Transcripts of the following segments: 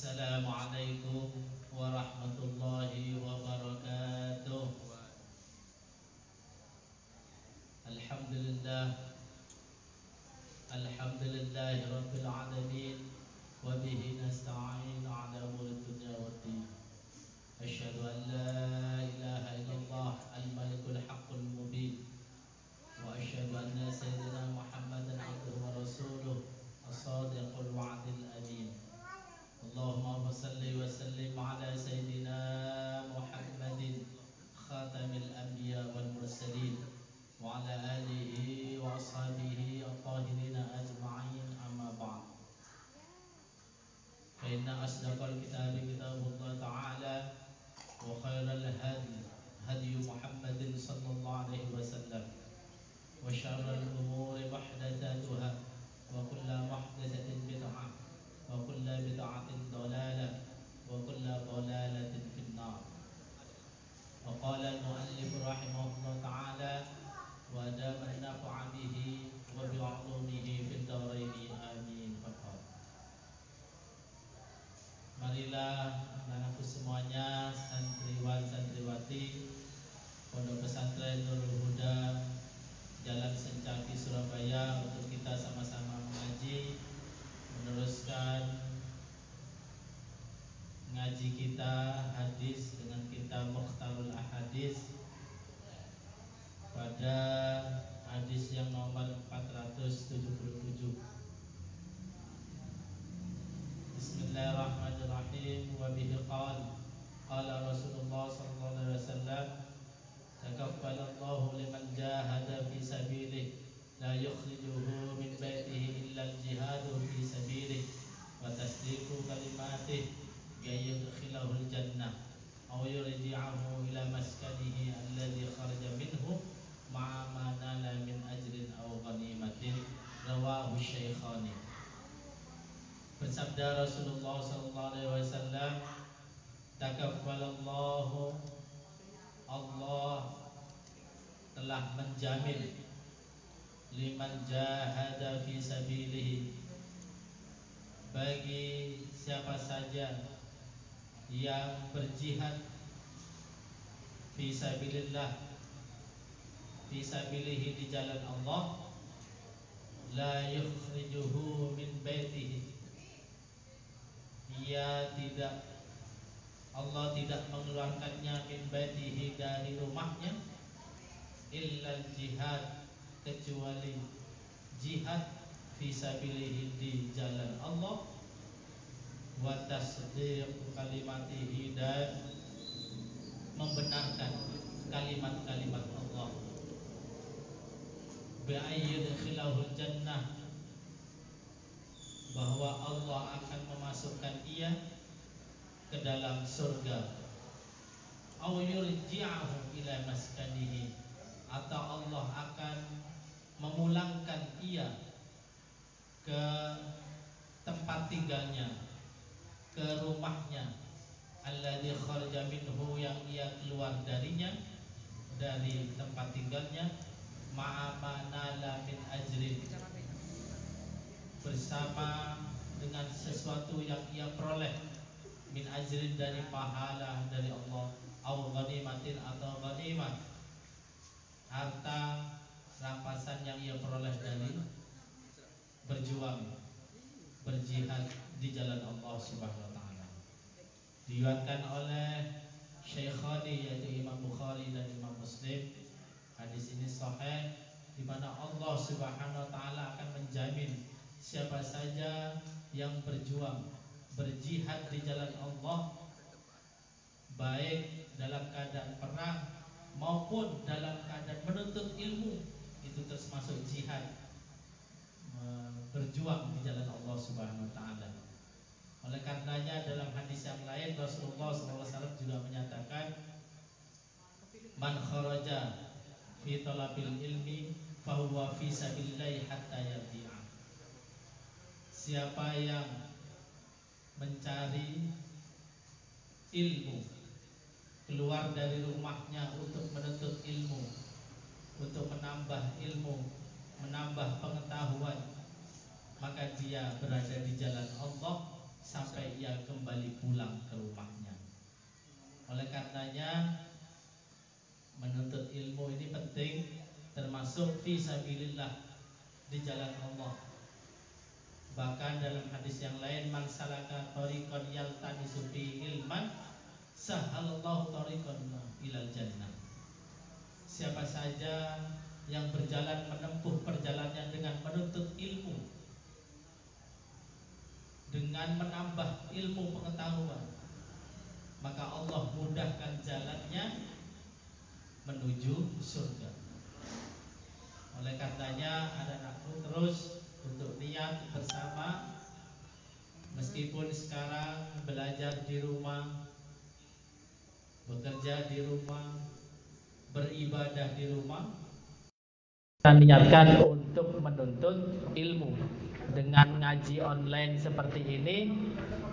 Assalamualaikum warahmatullahi wabarakatuh. Alhamdulillah, alhamdulillahi rabbil alamin. Wa bihi nasta'in ala umuri dunya waddin. Asyhadu an la ilaha illallah al-malikul haqqul mubin. Wa asyhadu anna sayyidina Muhammadan abduhu wa rasuluh as-sadiqul wa'dil amin. Allahumma salli wa sallim ala sayyidina Muhammadin khatamil anbiya wal mursalin wa ala alihi wa ashabihi at-tahirin ajma'in, amma ba'd. Fa inna asdaqal kitabi kitabullah ta'ala wa khairal hadi Muhammadin sallallahu alaihi wasallam wa syarrul umuri muhdatsatuha wa kullu muhdatsatin bid'ah wa kullu bid'atin dhalalah wa kullu dhalalatin finnar. Wa qala al-muallif rahimahullah ta'ala wa adama nafa'a bihi wa bi'ulumihi fid dharain amin. Faqat. Marilah anakku semuanya, santriwan santriwati Pondok Pesantren Nurul Huda Jalan Sencaki Surabaya, untuk kita sama-sama mengaji, meneruskan ngaji kita hadis dengan kitab Mukhtarul Ahadis pada hadis yang nomor 477. Bismillahirrahmanirrahim. Wa bihi qala Rasulullah sallallahu alaihi wasallam, takaffalallahu liman jahada fi sabilihi la yukhrijuhu min baitihi illa al-jihadu fi sabilihi wa tasdiqu kalimatihi yudkhilahul jannah aw yurji'ahu ila maskanihi alladhi kharaja minhu ma'a ma nala min ajrin aw ghanimatin. Rawahu Syaikhani. Bersabda Rasulullah sallallahu alaihi wasallam, takaffalallahu, Allah telah menjamin, liman jahada fi sabilihi, bagi siapa saja yang berjihad fi sabilillah, fi sabilihi, di jalan Allah, la yukhrijuhu min baitihi, Allah tidak mengeluarkannya min baitihi, dari rumahnya, illal jihad, kecuali jihad fi sabilihi, di jalan Allah, wa tasdiq kalimatihi, dan membenarkan kalimat-kalimat Allah, bi'ayyudkhilahul jannah, bahwa Allah akan memasukkan ia ke dalam surga, aw yurji'ahu ila maskanihi, atau Allah akan memulangkan ia ke tempat tinggalnya, ke rumahnya, alladzi kharaja minhu, yang ia keluar darinya, dari tempat tinggalnya, ma'a ma nala min ajrin, bersama dengan sesuatu yang ia peroleh, min ajrin, dari pahala dari Allah, aw ghanimatin, atau ghanimah, harta rampasan yang ia peroleh dari berjuang, berjihad di jalan Allah Subhanahu wa taala. Diriwayatkan oleh Syaikhani, yaitu Imam Bukhari dan Imam Muslim. Hadis ini sahih, di mana Allah Subhanahu wa taala akan menjamin siapa saja yang berjuang, berjihad di jalan Allah, baik dalam keadaan perang maupun dalam keadaan menuntut ilmu, itu termasuk jihad, berjuang di jalan Allah Subhanahu wa taala. Oleh karenanya dalam hadis yang lain Rasulullah SAW juga menyatakan, man kharaja fi talabil ilmi fahuwa fi sabilillahi hatta yarji'a. Siapa yang mencari ilmu, keluar dari rumahnya untuk menuntut ilmu, untuk menambah ilmu, menambah pengetahuan, maka dia berada di jalan Allah sampai ia kembali pulang ke rumahnya. Oleh karenanya menuntut ilmu ini penting, termasuk fisabilillah, di jalan Allah. Bahkan dalam hadis yang lain, man salaka tariqan yaltamisu fihi ilman sahalallahu tariqan ilal jannah. Siapa saja yang berjalan menempuh perjalanan dengan menuntut ilmu, dengan menambah ilmu pengetahuan, maka Allah mudahkan jalannya menuju surga. Oleh karenanya anak-anakku terus untuk niat bersama, meskipun sekarang belajar di rumah, bekerja di rumah, beribadah di rumah, kita niatkan untuk menuntut ilmu. Dengan ngaji online seperti ini,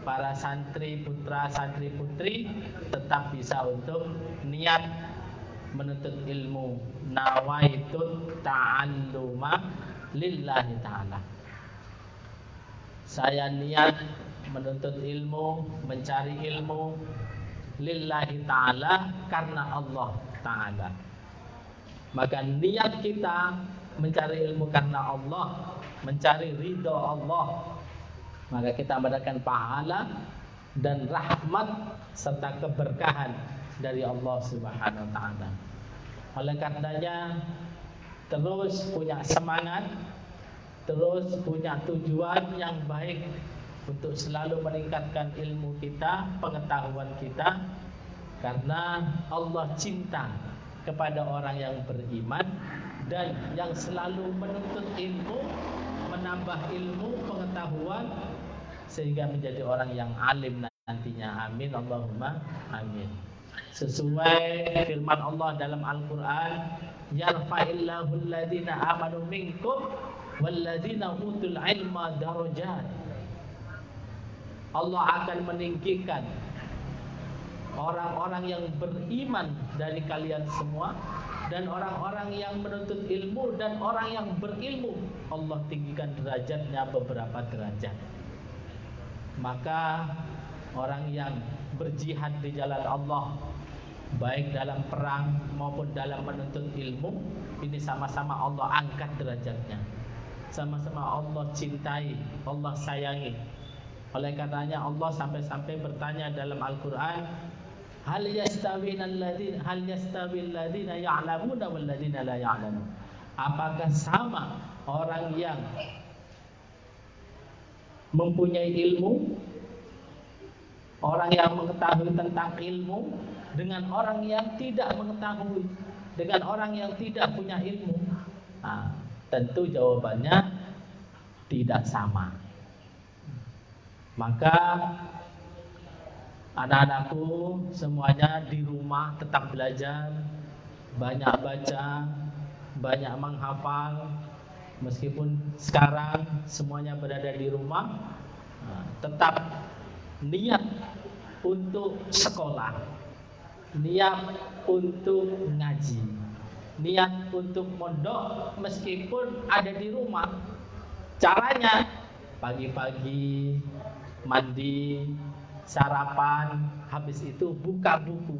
para santri putra, santri putri tetap bisa untuk niat menuntut ilmu. Nawaitut ta'alluma lillahi ta'ala. Saya niat menuntut ilmu, mencari ilmu lillahi ta'ala, karena Allah ta'ala. Maka niat kita mencari ilmu karena Allah, mencari ridho Allah, maka kita mendapatkan pahala dan rahmat serta keberkahan dari Allah Subhanahu wa taala. Oleh karenanya terus punya semangat, terus punya tujuan yang baik untuk selalu meningkatkan ilmu kita, pengetahuan kita, karena Allah cinta kepada orang yang beriman dan yang selalu menuntut ilmu, menambah ilmu, pengetahuan, sehingga menjadi orang yang alim nantinya. Amin, Allahumma amin. Sesuai firman Allah dalam Al-Quran, yarfa'illahu alladhina amanu minkum walladhina utul ilma darajat. Allah akan meninggikan orang-orang yang beriman dari kalian semua, dan orang-orang yang menuntut ilmu dan orang yang berilmu, Allah tinggikan derajatnya beberapa derajat. Maka orang yang berjihad di jalan Allah, baik dalam perang maupun dalam menuntut ilmu, ini sama-sama Allah angkat derajatnya, sama-sama Allah cintai, Allah sayangi. Oleh karenanya Allah sampai-sampai bertanya dalam Al-Quran, hal yastawil ladzina ya'lamuna wal ladzina la ya'lamun. Apakah sama orang yang mempunyai ilmu, orang yang mengetahui tentang ilmu, dengan orang yang tidak mengetahui, dengan orang yang tidak punya ilmu? Tentu jawabannya tidak sama. Maka anak-anakku semuanya di rumah tetap belajar, banyak baca, banyak menghafal. Meskipun sekarang semuanya berada di rumah, tetap niat untuk sekolah, niat untuk ngaji, niat untuk mondok meskipun ada di rumah. Caranya pagi-pagi mandi, sarapan, habis itu buka buku,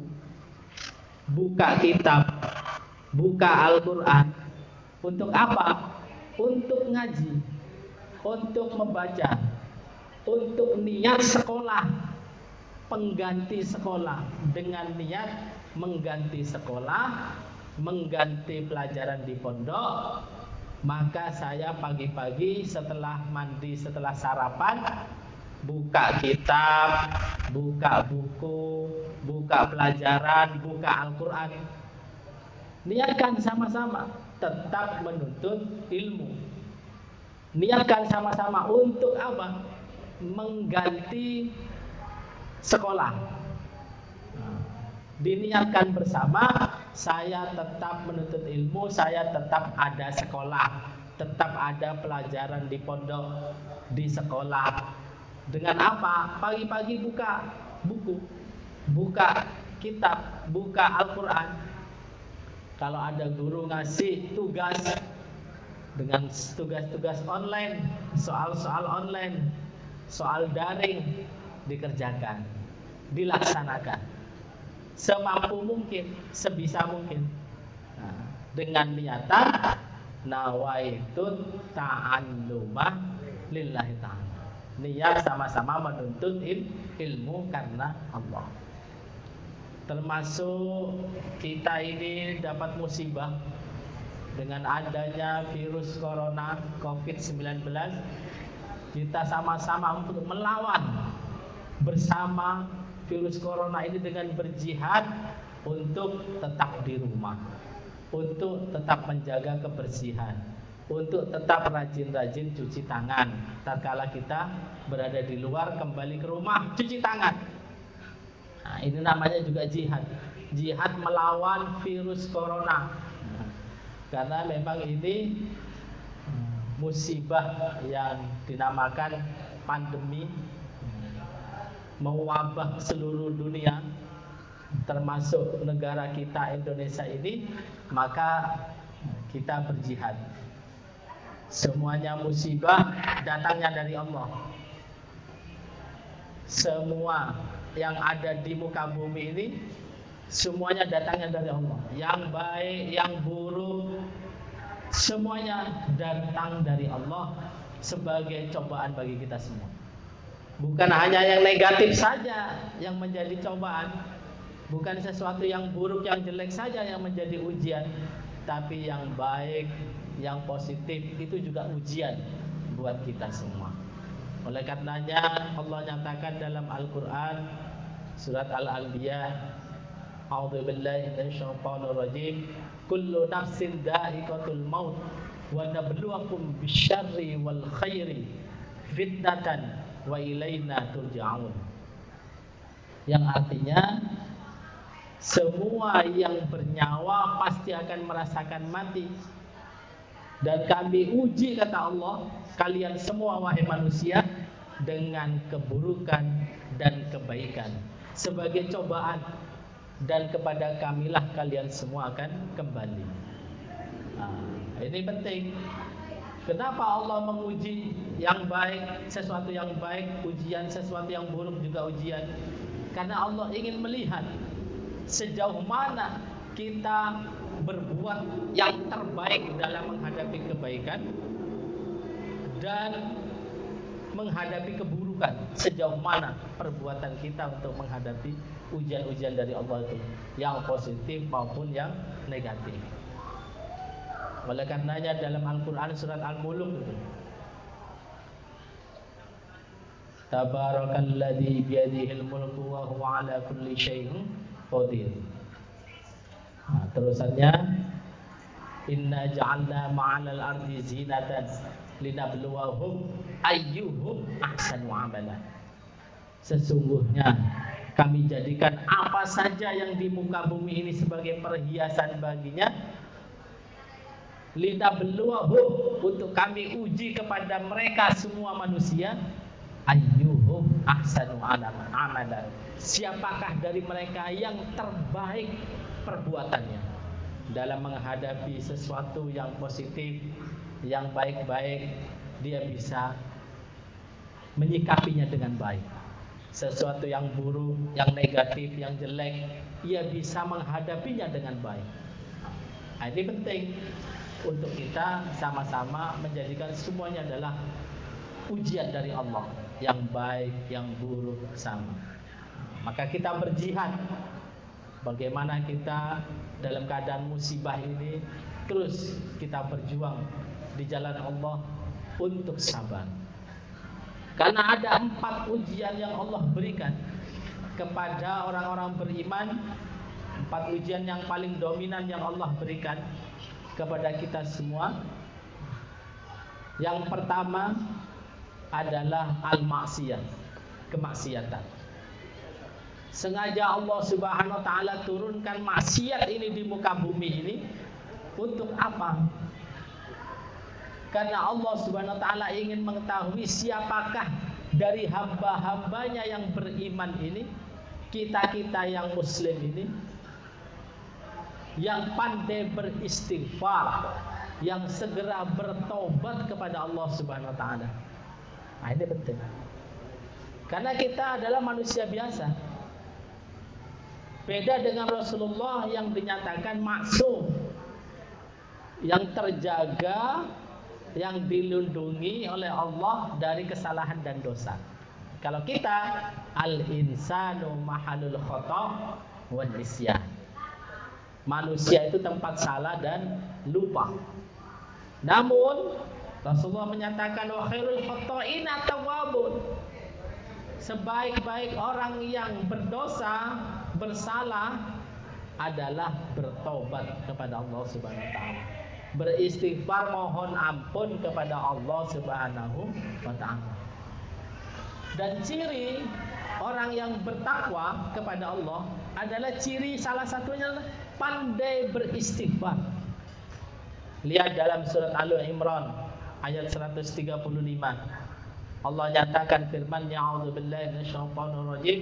buka kitab, buka Al-Quran. Untuk apa? Untuk ngaji, untuk membaca, untuk niat sekolah, pengganti sekolah, dengan niat mengganti sekolah, mengganti pelajaran di pondok. Maka saya pagi-pagi setelah mandi, setelah sarapan, buka kitab, buka buku, buka pelajaran, buka Al-Quran. Niatkan sama-sama tetap menuntut ilmu. Niatkan sama-sama untuk apa? Mengganti sekolah. Diniatkan bersama, saya tetap menuntut ilmu, saya tetap ada sekolah, tetap ada pelajaran di pondok, di sekolah. Dengan apa? Pagi-pagi buka buku, buka kitab, buka Al-Quran. Kalau ada guru ngasih tugas dengan tugas-tugas online, soal-soal online, soal daring dikerjakan, dilaksanakan semampu mungkin, sebisa mungkin. Nah, dengan niatan nawaitun ta'alluma lillahi ta'ala. Niat sama-sama menuntut ilmu karena Allah. Termasuk kita ini dapat musibah dengan adanya virus corona COVID-19. Kita sama-sama untuk melawan bersama virus corona ini dengan berjihad untuk tetap di rumah, untuk tetap menjaga kebersihan, untuk tetap rajin-rajin cuci tangan. Tatkala kita berada di luar, kembali ke rumah cuci tangan. Nah, ini namanya juga jihad. Jihad melawan virus corona. Karena memang ini musibah yang dinamakan pandemi, mewabah seluruh dunia, termasuk negara kita Indonesia ini. Maka kita berjihad. Semuanya musibah datangnya dari Allah. Semua yang ada di muka bumi ini semuanya datangnya dari Allah. Yang baik, yang buruk, semuanya datang dari Allah sebagai cobaan bagi kita semua. Bukan hanya yang negatif saja yang menjadi cobaan, bukan sesuatu yang buruk, yang jelek saja yang menjadi ujian, tapi yang baik, yang positif itu juga ujian buat kita semua. Oleh karenanya Allah nyatakan dalam Al-Quran surat Al-Anbiya, A'udzu billahi minasyaitonir rajim, kullu nafsin dha'iqatul maut wa nabluwakum bisyarri wal khairi fitnatan wa ilaina turja'un. Yang artinya semua yang bernyawa pasti akan merasakan mati, dan kami uji, kata Allah, kalian semua wahai manusia dengan keburukan dan kebaikan sebagai cobaan, dan kepada kamilah kalian semua akan kembali. Nah, ini penting. Kenapa Allah menguji yang baik, sesuatu yang baik ujian, sesuatu yang buruk juga ujian? Karena Allah ingin melihat sejauh mana kita berbuat yang terbaik dalam menghadapi kebaikan dan menghadapi keburukan. Sejauh mana perbuatan kita untuk menghadapi ujian-ujian dari Allah itu, yang positif maupun yang negatif. Oleh karenanya dalam Al-Quran surat Al-Mulk itu, Tabarakalladzi biyadihil mulku wa huwa ala kulli syai'in qadir. Nah, terusannya, inna ja'alna ma'alal ardi zinatan linabluwahum ayyuhum ahsanu amala. Sesungguhnya kami jadikan apa saja yang di muka bumi ini sebagai perhiasan baginya, linabluwahum, untuk kami uji kepada mereka semua manusia, ayyuhum ahsanu amala, siapakah dari mereka yang terbaik perbuatannya dalam menghadapi sesuatu yang positif, yang baik-baik, dia bisa menyikapinya dengan baik. Sesuatu yang buruk, yang negatif, yang jelek, ia bisa menghadapinya dengan baik. Nah, ini penting untuk kita sama-sama menjadikan semuanya adalah ujian dari Allah, yang baik, yang buruk sama. Maka kita berjihad. Bagaimana kita dalam keadaan musibah ini terus kita berjuang di jalan Allah untuk sabar. Karena ada 4 ujian yang Allah berikan kepada orang-orang beriman. 4 ujian yang paling dominan yang Allah berikan kepada kita semua. Yang pertama adalah al-maksiyah, kemaksiatan. Sengaja Allah Subhanahu wa taala turunkan maksiat ini di muka bumi ini untuk apa? Karena Allah Subhanahu wa taala ingin mengetahui siapakah dari hamba-hambanya yang beriman ini, kita-kita yang muslim ini, yang pandai beristighfar, yang segera bertobat kepada Allah Subhanahu wa taala. Nah, ini penting. Karena kita adalah manusia biasa. Beda dengan Rasulullah yang dinyatakan maksum, yang terjaga, yang dilindungi oleh Allah dari kesalahan dan dosa. Kalau kita al-insanu mahalul khata' wan nisyan. Manusia itu tempat salah dan lupa. Namun Rasulullah menyatakan wa khairul khata'ina tawwabun. Sebaik-baik orang yang berdosa, bersalah adalah bertobat kepada Allah Subhanahu wa taala. Beristighfar, mohon ampun kepada Allah Subhanahu wa taala. Dan ciri orang yang bertakwa kepada Allah adalah ciri salah satunya adalah pandai beristighfar. Lihat dalam surat Al-Imran ayat 135. Allah nyatakan firman-Nya, a'udzubillahi minasyaitonir rajim,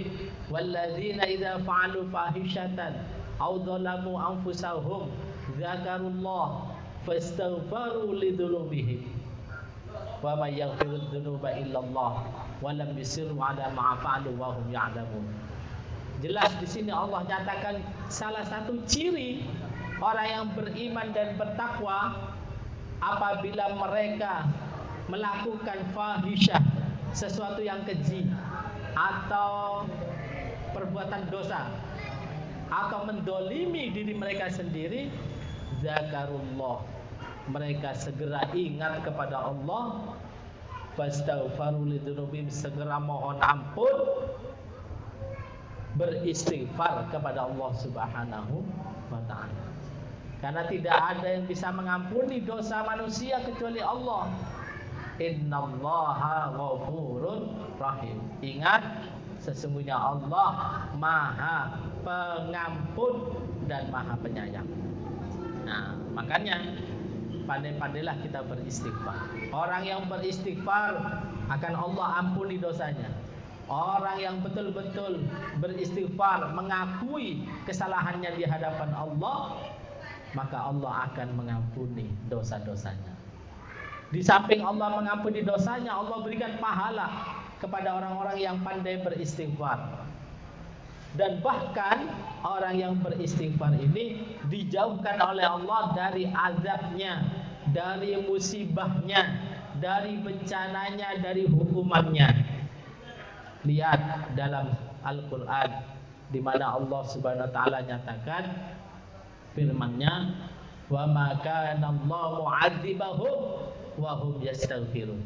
walladzina idza fa'alu fahishatan aw dzalamu anfusahum dzakarullah fastaghfaru lidzunubihim wa may yaghfirudz dzunuba illallah wa lam yusirru 'ala ma fa'alu wa hum ya'lamun. Jelas di sini Allah nyatakan salah satu ciri orang yang beriman dan bertakwa apabila mereka melakukan fahisyah, sesuatu yang keji atau perbuatan dosa atau mendolimi diri mereka sendiri, zakarullah, mereka segera ingat kepada Allah, fastaghfaru lidzunubihim, segera mohon ampun, beristighfar kepada Allah Subhanahu wa taala. Karena tidak ada yang bisa mengampuni dosa manusia kecuali Allah. Innallaha ghafurun rahim. Ingat, sesungguhnya Allah Maha Pengampun dan Maha Penyayang. Nah, makanya pandai-pandailah kita beristighfar. Orang yang beristighfar akan Allah ampuni dosanya. Orang yang betul-betul beristighfar, mengakui kesalahannya di hadapan Allah, maka Allah akan mengampuni dosa-dosanya. Di samping Allah mengampuni dosanya, Allah berikan pahala kepada orang-orang yang pandai beristighfar. Dan bahkan orang yang beristighfar ini dijauhkan oleh Allah dari azabnya, dari musibahnya, dari bencananya, dari hukumannya. Lihat dalam Al-Quran di mana Allah Subhanahu wa taala nyatakan firman-Nya, wa ma kana Allahu mu'adzibahum wa hum yastaghfirun.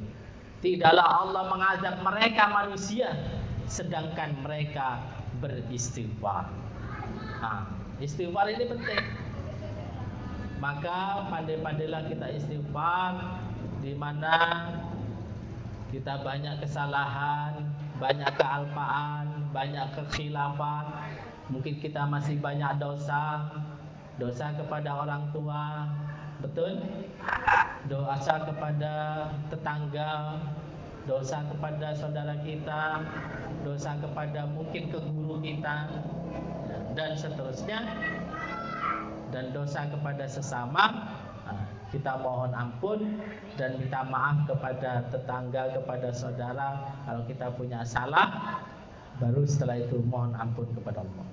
Tidaklah Allah mengazab mereka manusia sedangkan mereka beristighfar. Nah, istighfar ini penting. Maka pandai-pandailah kita istighfar di mana kita banyak kesalahan, banyak kealpaan, banyak kekhilafan. Mungkin kita masih banyak dosa kepada orang tua, betul? Dosa kepada tetangga, dosa kepada saudara kita, dosa kepada mungkin ke guru kita, dan seterusnya, dan dosa kepada sesama. Kita mohon ampun dan minta maaf kepada tetangga, kepada saudara kalau kita punya salah. Baru setelah itu mohon ampun kepada Allah.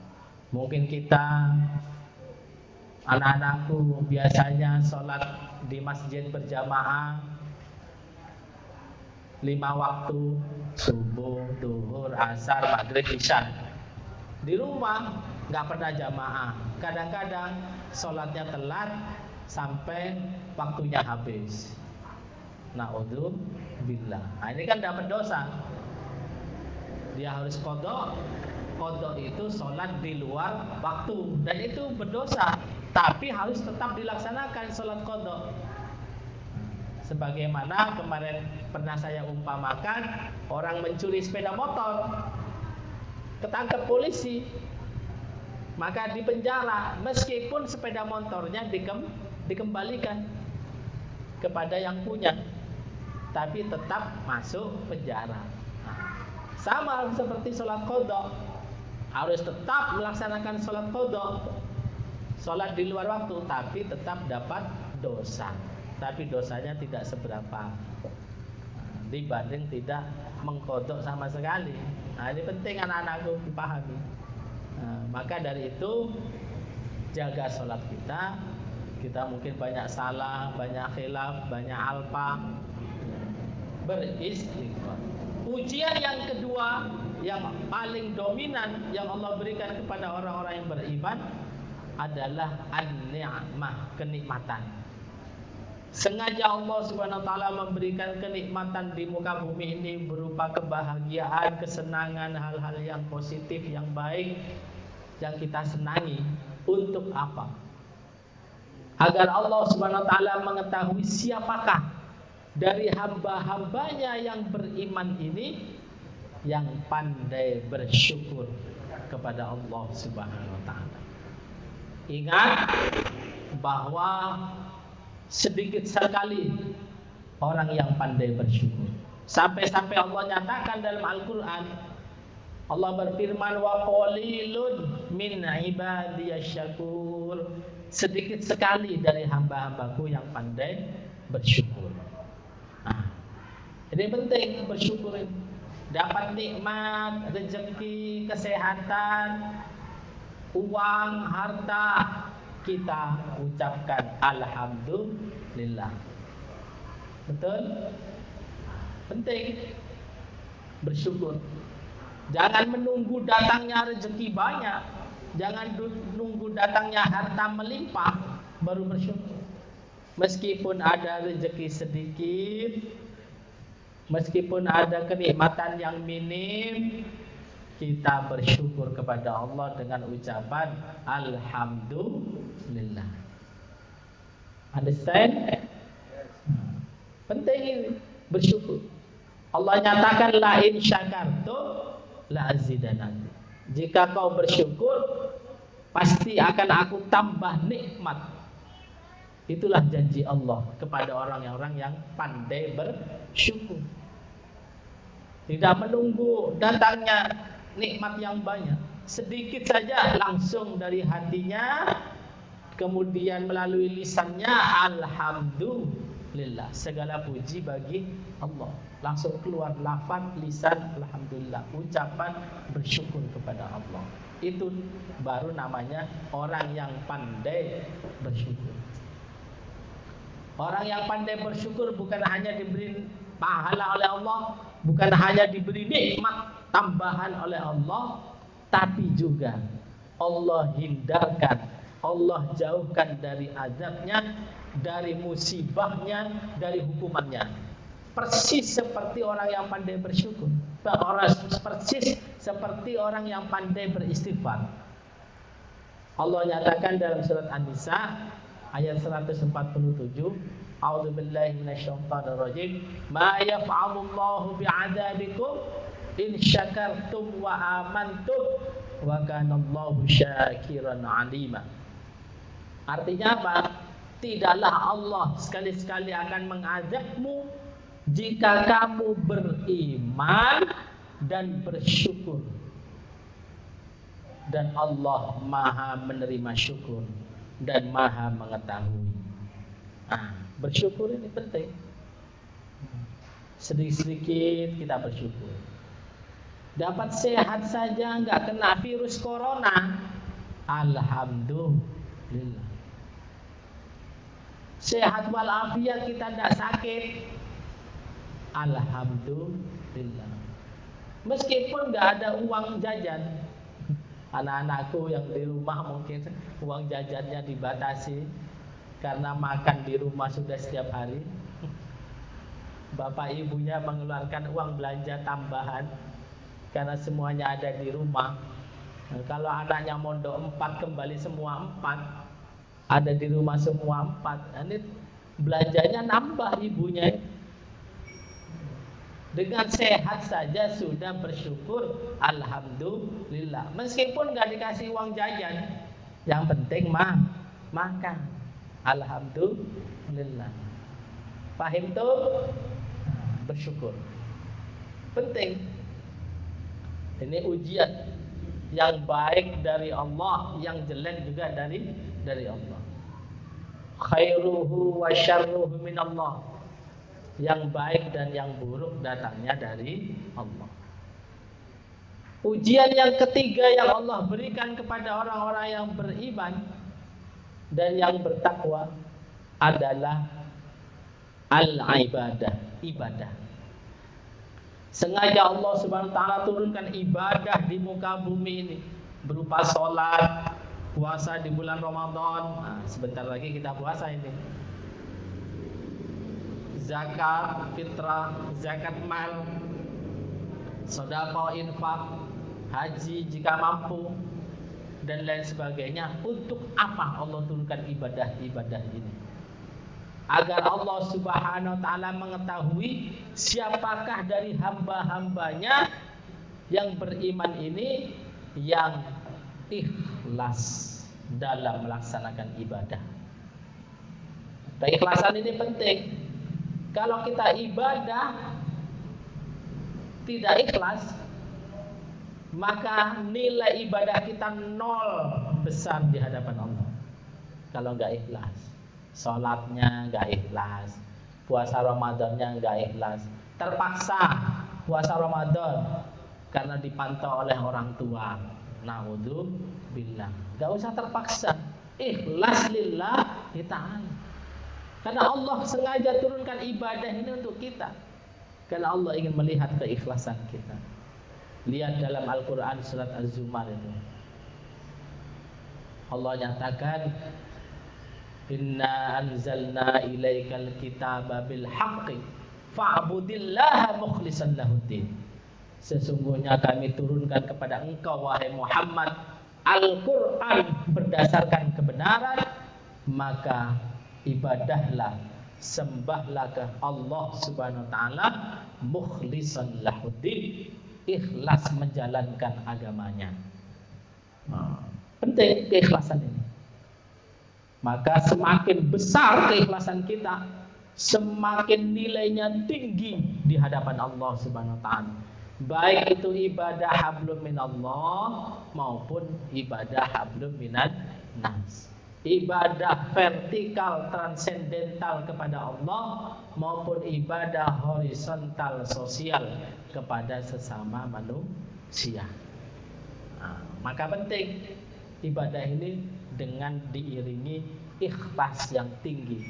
Mungkin kita, anak-anakku biasanya sholat di masjid berjamaah 5 waktu, subuh, duhur, asar, maghrib, isya. Di rumah nggak pernah jamaah. Kadang-kadang sholatnya telat sampai waktunya habis. Na'udzubillah. Nah, ini kan dapat dosa. Dia harus qadha. Qadha itu sholat di luar waktu, dan itu berdosa. Tapi harus tetap dilaksanakan sholat qadha. Sebagaimana kemarin pernah saya umpamakan, orang mencuri sepeda motor, ketangkep polisi, maka dipenjara meskipun sepeda motornya dikembalikan kepada yang punya, tapi tetap masuk penjara. Sama seperti sholat qadha, harus tetap melaksanakan sholat qadha, sholat di luar waktu, tapi tetap dapat dosa, tapi dosanya tidak seberapa. dibanding tidak mengkodok sama sekali. Nah, ini penting anak-anakku dipahami. Nah, maka dari itu jaga sholat kita. Kita mungkin banyak salah, banyak khilaf, banyak alpa. Beristighfar. Ujian yang kedua yang paling dominan yang Allah berikan kepada orang-orang yang beriman adalah an-ni'mah, kenikmatan. Sengaja Allah Subhanahu wa taala memberikan kenikmatan di muka bumi ini berupa kebahagiaan, kesenangan, hal-hal yang positif, yang baik yang kita senangi. Untuk apa? Agar Allah Subhanahu wa taala mengetahui siapakah dari hamba-hambanya yang beriman ini yang pandai bersyukur kepada Allah Subhanahu wa taala. Ingat bahwa sedikit sekali orang yang pandai bersyukur. Sampai-sampai Allah nyatakan dalam Al-Qur'an, Allah berfirman, wa qalilun min ibadiyasyakur. Sedikit sekali dari hamba-hambaku yang pandai bersyukur. Nah, ini penting bersyukur ini. Dapat nikmat, rezeki, kesehatan, uang, harta, kita ucapkan alhamdulillah. Betul? Penting bersyukur. Jangan menunggu datangnya rezeki banyak, jangan menunggu datangnya harta melimpah baru bersyukur. Meskipun ada rezeki sedikit, meskipun ada kenikmatan yang minim, kita bersyukur kepada Allah dengan ucapan alhamdulillah. Understand? Penting ini bersyukur. Allah nyatakan la in syakartum la azidannakum. Jika kau bersyukur, pasti akan aku tambah nikmat. Itulah janji Allah kepada orang-orang yang pandai bersyukur. Tidak menunggu datangnya nikmat yang banyak, sedikit saja langsung dari hatinya, kemudian melalui lisannya alhamdulillah, segala puji bagi Allah. Langsung keluar lafaz lisan alhamdulillah, ucapan bersyukur kepada Allah. Itu baru namanya orang yang pandai bersyukur. Orang yang pandai bersyukur bukan hanya diberi pahala oleh Allah, bukan hanya diberi nikmat tambahan oleh Allah, tapi juga Allah hindarkan, Allah jauhkan dari azabnya, dari musibahnya, dari hukumannya. Persis seperti orang yang pandai bersyukur, persis seperti orang yang pandai beristighfar. Allah nyatakan dalam surat An-Nisa ayat 147, A'udzubillahi minasyaitonirrajim, ma yaf'alullahu bi'adzabikum in syakartum wa amantum wa kanallahu syakiran 'alima. Artinya apa? Tidaklah Allah sekali-sekali akan mengazabmu jika kamu beriman dan bersyukur. Dan Allah Maha menerima syukur dan Maha mengetahui. Bersyukur ini penting. Sedikit-sedikit kita bersyukur. Dapat sehat saja, enggak kena virus corona, alhamdulillah. Sehat walafiat, kita tidak sakit, alhamdulillah. Meskipun enggak ada uang jajan, anak-anakku yang di rumah mungkin uang jajannya dibatasi karena makan di rumah sudah setiap hari. Bapak ibunya mengeluarkan uang belanja tambahan karena semuanya ada di rumah. Nah, kalau anaknya mondok 4, kembali semua 4, ada di rumah semua 4. Nah, ini belanjanya nambah ibunya. Dengan sehat saja sudah bersyukur, alhamdulillah. Meskipun gak dikasih uang jajan, yang penting makan, alhamdulillah. Paham tuh? Bersyukur penting. Ini ujian yang baik dari Allah, yang jelek juga dari Allah. Khairuhu wa syarruhu minallah. Yang baik dan yang buruk datangnya dari Allah. Ujian yang ketiga yang Allah berikan kepada orang-orang yang beriman dan yang bertakwa adalah al-ibadah, ibadah. Sengaja Allah Subhanahu wa taala turunkan ibadah di muka bumi ini berupa sholat, puasa di bulan Ramadan. Nah, sebentar lagi kita puasa ini. Zakat fitrah, zakat mal, sedekah, infak, haji jika mampu, dan lain sebagainya. Untuk apa Allah turunkan ibadah-ibadah ini? Agar Allah Subhanahu wa taala mengetahui siapakah dari hamba-hambanya yang beriman ini yang ikhlas dalam melaksanakan ibadah. Keikhlasan ini penting. Kalau kita ibadah tidak ikhlas, maka nilai ibadah kita nol besar di hadapan Allah. Kalau nggak ikhlas, sholatnya nggak ikhlas, puasa Ramadannya nggak ikhlas, terpaksa puasa Ramadan karena dipantau oleh orang tua. Naudzubillah. Nggak usah terpaksa, ikhlas lillahi ta'ala. Karena Allah sengaja turunkan ibadah ini untuk kita. Karena Allah ingin melihat keikhlasan kita. Lihat dalam Al-Quran surat Az-Zumar itu. Allah nyatakan, Inna anzalna ilaikal kitaba bil haqqi fa'budillaha mukhlishan lahuddin. Sesungguhnya kami turunkan kepada engkau wahai Muhammad Al-Quran berdasarkan kebenaran, maka ibadahlah, sembahlah ke Allah Subhanahu wa taala mukhlishan lahuddin, ikhlas menjalankan agamanya. Penting keikhlasan ini. Maka semakin besar keikhlasan kita, semakin nilainya tinggi di hadapan Allah Subhanahu wa taala. Baik itu ibadah hablum minallah maupun ibadah hablum minan nas. Ibadah vertikal transendental kepada Allah maupun ibadah horizontal sosial kepada sesama manusia. Maka penting ibadah ini dengan diiringi ikhlas yang tinggi.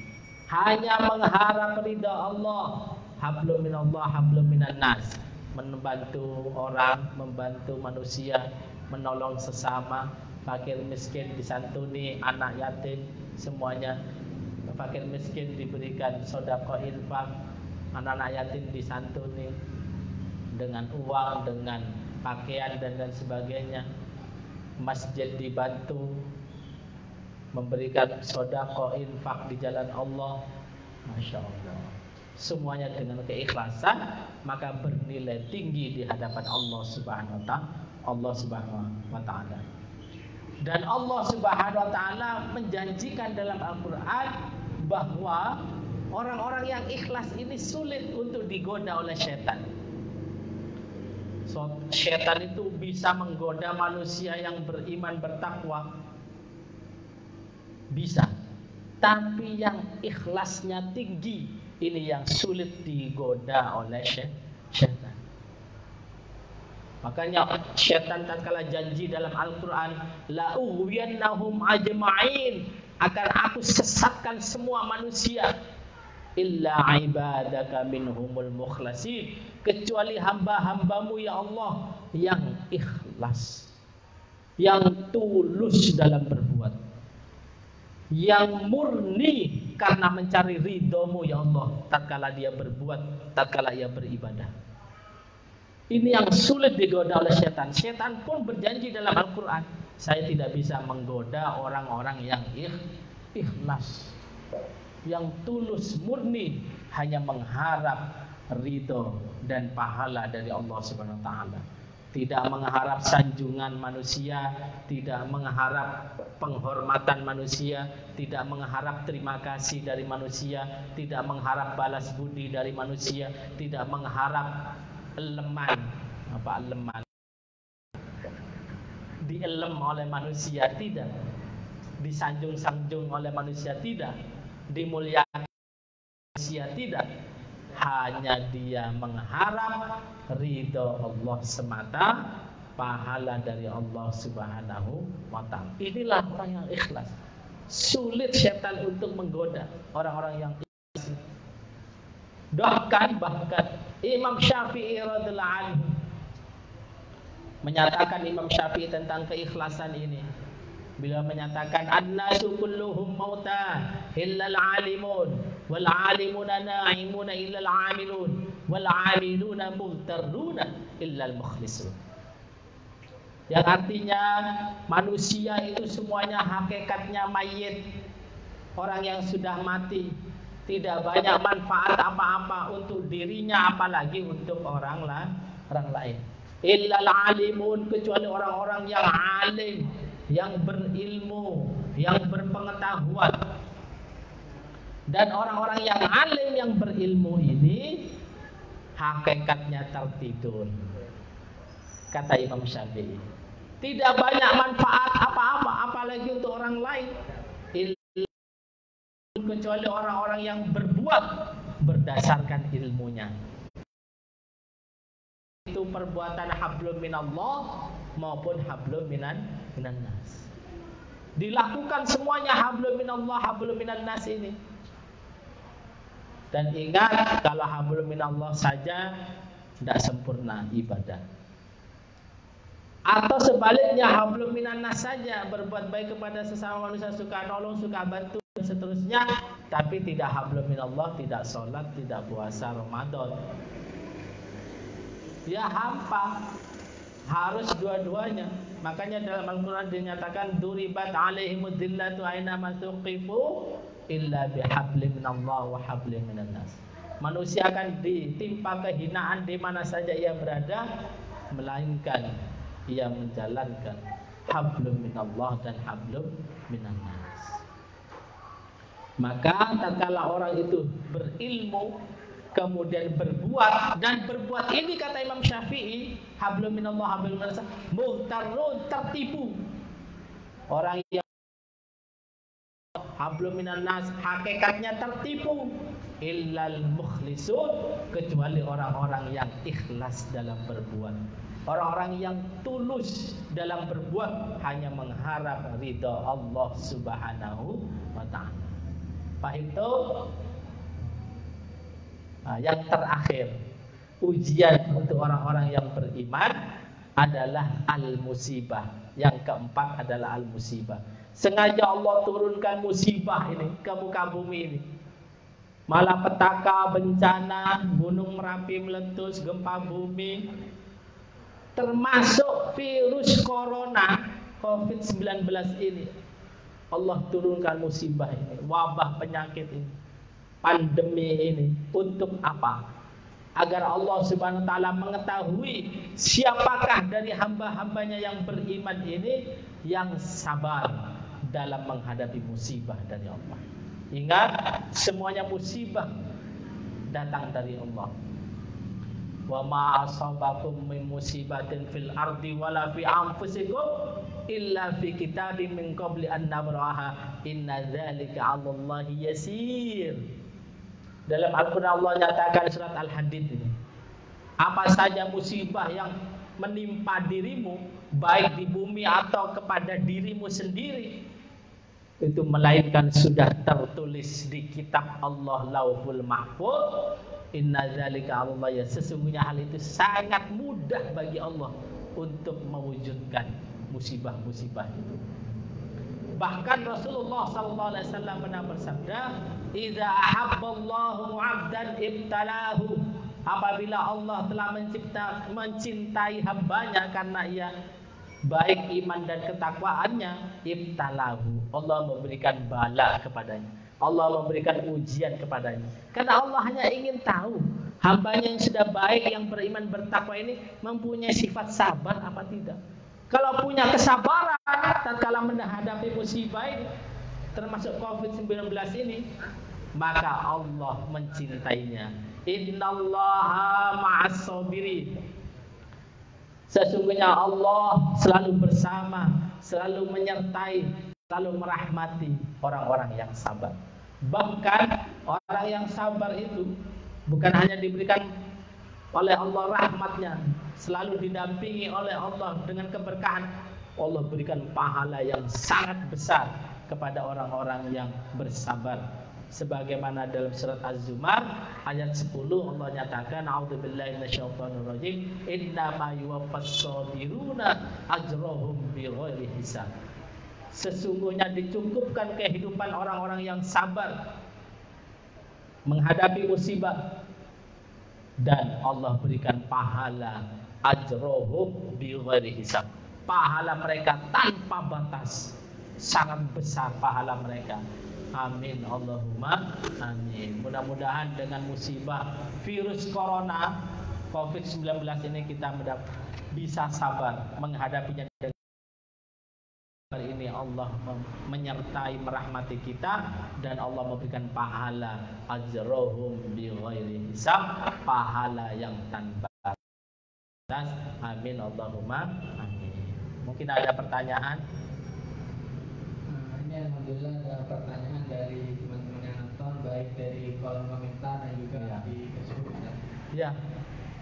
Hanya mengharap ridha Allah, hablum minallah hablum minan nas. Membantu orang, membantu manusia, menolong sesama, fakir miskin disantuni, anak yatim semuanya. Fakir miskin diberikan sedekah infak, anak-anak yatim disantuni dengan uang, dengan pakaian dan lain sebagainya. Masjid dibantu, memberikan sedekah infak di jalan Allah. Masya Allah. Semuanya dengan keikhlasan, maka bernilai tinggi di hadapan Allah Subhanahu wa taala. Dan Allah Subhanahu wa taala menjanjikan dalam Al-Qur'an bahwa orang-orang yang ikhlas ini sulit untuk digoda oleh setan. Setan itu bisa menggoda manusia yang beriman bertakwa. Bisa. Tapi yang ikhlasnya tinggi, ini yang sulit digoda oleh setan. Makanya setan tatkala janji dalam Al-Quran, la ughwiyannahum ajma'in, akan aku sesatkan semua manusia, illa ibadaka minhumul mukhlasin, kecuali hamba-hambamu ya Allah yang ikhlas, yang tulus dalam berbuat, yang murni karena mencari ridhomu ya Allah tatkala dia berbuat, tatkala ia beribadah. Ini yang sulit digoda oleh setan. Setan pun berjanji dalam Al-Quran, saya tidak bisa menggoda orang-orang yang ikhlas, yang tulus murni hanya mengharap ridho dan pahala dari Allah Subhanahu wa taala. Tidak mengharap sanjungan manusia, tidak mengharap penghormatan manusia, tidak mengharap terima kasih dari manusia, tidak mengharap balas budi dari manusia, tidak mengharap eleman, dielem oleh manusia, tidak, disanjung-sanjung oleh manusia, tidak, dimuliakan manusia, tidak. hanya dia mengharap ridho Allah semata, pahala dari Allah Subhanahu wa ta'ala. Inilah orang yang ikhlas. Sulit syaitan untuk menggoda orang-orang yang ikhlas. Bahkan Imam Syafi'i radhiyallahu anhu menyatakan, Imam Syafi'i tentang keikhlasan ini, beliau menyatakan, an-nasu kulluhum mauta illal alimun wal alimuna na'imuna illal amilun wal amiluna mughtarruna illal mukhlisun. Yang artinya manusia itu semuanya hakikatnya mayit, orang yang sudah mati, tidak banyak manfaat apa-apa untuk dirinya apalagi untuk orang lain. Illal alimun, kecuali orang-orang yang alim, yang berilmu, yang berpengetahuan. Dan orang-orang yang alim, yang berilmu ini hakikatnya tertidur. Kata Imam Syafi'i, tidak banyak manfaat apa-apa apalagi untuk orang lain, kecuali orang-orang yang berbuat berdasarkan ilmunya. Itu perbuatan hablum minallah maupun hablum minan nas. Dilakukan semuanya hablum minallah, hablum minan nas ini. Dan ingat, kalau hablum minallah saja tidak sempurna ibadah. Atau sebaliknya hablum minan nas saja, berbuat baik kepada sesama manusia, suka nolong, suka bantu dan seterusnya, tapi tidak hablum minallah, tidak sholat, tidak puasa Ramadan. Ya hampa, harus dua-duanya. Makanya dalam Al-Quran dinyatakan duribat alaihimud dhillatu aina masuqifu illa bihablim minallah wa hablim minan nas. Manusia akan ditimpa kehinaan di mana saja ia berada, melainkan ia menjalankan hablum minallah dan hablum minan nas. Maka tatkala orang itu berilmu kemudian berbuat, dan berbuat ini kata Imam Syafi'i, hablum minallah hablum minan nas, mughtarrun, tertipu. Orang yang hablum minan nas hakikatnya tertipu, illal mukhlisun, kecuali orang-orang yang ikhlas dalam berbuat, orang-orang yang tulus dalam berbuat, hanya mengharap ridha Allah Subhanahu wa ta'ala. Paham itu? Yang terakhir, ujian untuk orang-orang yang beriman adalah al-musibah. Yang keempat adalah al-musibah. Sengaja Allah turunkan musibah ini ke muka bumi ini. Malapetaka, bencana, gunung Merapi meletus, gempa bumi, termasuk virus corona COVID-19 ini. Allah turunkan musibah ini, wabah penyakit ini, pandemi ini, untuk apa? Agar Allah Subhanahu wa ta'ala mengetahui siapakah dari hamba-hambanya yang beriman ini yang sabar dalam menghadapi musibah dari Allah. Ingat, semuanya musibah datang dari Allah. Wa ma asabakum min musibatin fil ardi wala fi anfusikum illa fi kitabim min qabli an nabraha inna dzalika 'alallahi yasir. Dalam Al-Quran Allah nyatakan surat Al-Hadid ini, apa saja musibah yang menimpa dirimu, baik di bumi atau kepada dirimu sendiri, itu melainkan sudah tertulis di kitab Allah Lauhul Mahfuz. Inna dzalika 'alallahi yasir. Sesungguhnya hal itu sangat mudah bagi Allah untuk mewujudkan musibah-musibah itu. Bahkan Rasulullah SAW pernah bersabda, "Idza ahabballahu 'abdan ibtalahu." Apabila Allah telah mencintai hambanya karena ia baik iman dan ketakwaannya, ibtalahu, Allah memberikan bala kepadanya, Allah memberikan ujian kepadanya. Karena Allah hanya ingin tahu hambanya yang sudah baik, yang beriman bertakwa ini mempunyai sifat sabar apa tidak. Kalau punya kesabaran tatkala menghadapi musibah ini, termasuk COVID-19 ini, maka Allah mencintainya. Innallaha ma'as sabirin. Sesungguhnya Allah selalu bersama, selalu menyertai, selalu merahmati orang-orang yang sabar. Bahkan orang yang sabar itu bukan hanya diberikan oleh Allah rahmatnya, selalu didampingi oleh Allah dengan keberkahan. Allah berikan pahala yang sangat besar kepada orang-orang yang bersabar. Sebagaimana dalam surat Az-Zumar ayat 10 Allah nyatakan, a'udzubillahi minasyaitonirrajim, innama yuwaffas sabiruna ajrahum bighairi hisab. Sesungguhnya dicukupkan kehidupan orang-orang yang sabar menghadapi musibah, dan Allah berikan pahala ajrohum bighairi hisab. Pahala mereka tanpa batas, sangat besar pahala mereka. Amin Allahumma amin. Mudah-mudahan dengan musibah virus corona COVID-19 ini kita bisa sabar menghadapinya. Ini Allah menyertai merahmati kita, dan Allah memberikan pahala ajrohum bighairi hisab, pahala yang tanpa batas. Amin Allahumma amin. Mungkin ada pertanyaan? Ini alhamdulillah ada pertanyaan dari teman-teman yang nonton, baik dari kolom komentar dan juga di Facebook. Ya,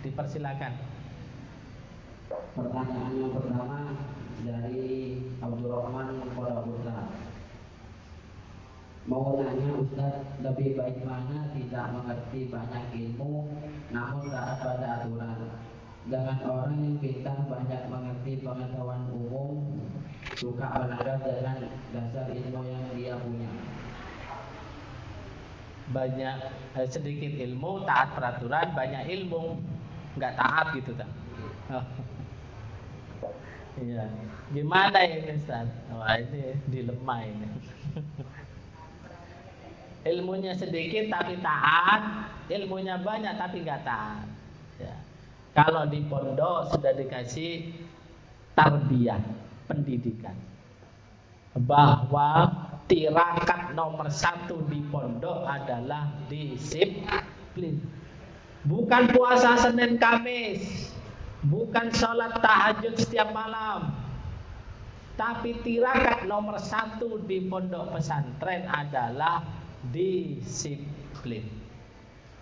dipersilakan. Pertanyaan yang pertama dari Abdurrahman Kodabuta. Mau nanya Ustaz, lebih baik mana tidak mengerti banyak ilmu namun taat pada aturan, dengan orang yang pintar banyak mengerti pengetahuan umum, suka melanggar dengan dasar ilmu yang dia punya? Banyak sedikit ilmu taat peraturan, banyak ilmu nggak taat gitu kan? Iya. Gimana ini Ustaz? Wah, ini dilema ini. Ilmunya sedikit tapi taat, ilmunya banyak tapi nggak taat. Ya. Kalau di pondok sudah dikasih tarbiyah, pendidikan, bahwa tirakat nomor 1 di pondok adalah disiplin. Bukan puasa Senin Kamis, bukan sholat tahajud setiap malam, tapi tirakat nomor 1 di pondok pesantren adalah disiplin,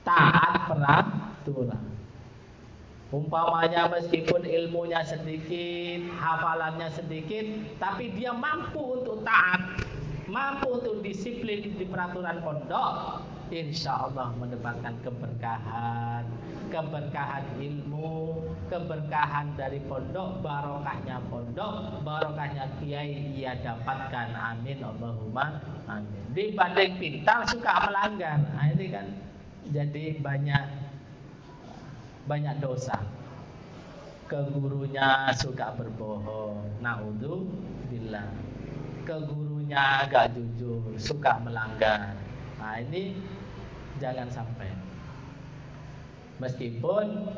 taat peraturan. Umpamanya meskipun ilmunya sedikit, hafalannya sedikit, tapi dia mampu untuk taat, mampu untuk disiplin di peraturan pondok, insya Allah mendapatkan keberkahan, keberkahan ilmu, keberkahan dari pondok, barokahnya kiai ia dapatkan. Amin Allahumma amin. Dibanding pintar suka melanggar, nah, ini kan jadi banyak dosa. Ke gurunya suka berbohong, naudzubillah. Ke gurunya agak jujur, suka melanggar. Nah, ini jangan sampai. Meskipun